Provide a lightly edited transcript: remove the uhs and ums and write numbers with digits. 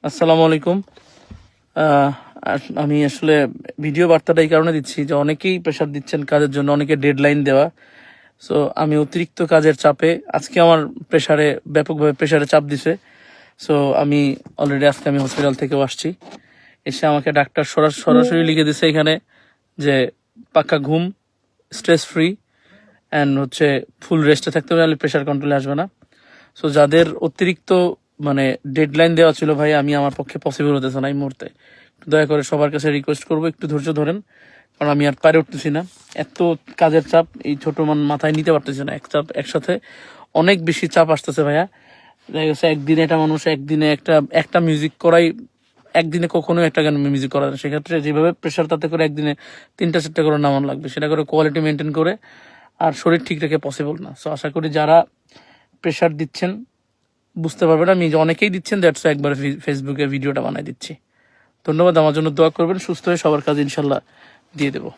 আসসালামু আলাইকুম। আমি আসলে ভিডিও বার্তাটা এই কারণে দিচ্ছি যে অনেকেই প্রেশার দিচ্ছেন কাজের জন্য, অনেকে ডেডলাইন দেওয়া। সো আমি অতিরিক্ত কাজের চাপে আজকে আমার ব্যাপকভাবে প্রেশারে চাপ দিছে। সো আমি অলরেডি আজকে আমি হসপিটাল থেকেও আসছি, এসে আমাকে ডাক্তার সরাসরি লিখে দিছে এখানে যে পাক্কা ঘুম, স্ট্রেস ফ্রি অ্যান্ড হচ্ছে ফুল রেস্টে থাকতে হবে, নাহলে প্রেশার কন্ট্রোলে আসবে না। সো যাদের অতিরিক্ত মানে ডেডলাইন দেওয়া ছিল ভাই, আমি আমার পক্ষে পসিবল হতেছে না এই মুহূর্তে। দয়া করে সবার কাছে রিকোয়েস্ট করবো একটু ধৈর্য ধরেন, কারণ আমি আর পারে উঠতেছি না। এত কাজের চাপ এই ছোট মাথায় নিতে পারতেছি না। একসাথে অনেক বেশি চাপ আসতেছে ভাইয়া। দেখা গেছে একদিনে একটা মানুষ একদিনে একটা মিউজিক করাই, একদিনে কখনো একটা গান মিউজিক করা যায়। সেক্ষেত্রে যেভাবে প্রেশার, তাতে করে একদিনে 3-4টা করে নামানো লাগবে, সেটা করে কোয়ালিটি মেনটেন করে আর শরীর ঠিক রেখে পসিবল না। সো আশা করি যারা প্রেশার দিচ্ছেন বুঝতে পারবেন, আমি যে অনেকেই দিচ্ছেন, দ্যাটস একবার ফেসবুকে ভিডিওটা বানাই দিচ্ছি। ধন্যবাদ। আমার জন্য দোয়া করবেন, সুস্থ হয়ে সবার কাজ ইনশাল্লাহ দিয়ে দেবো।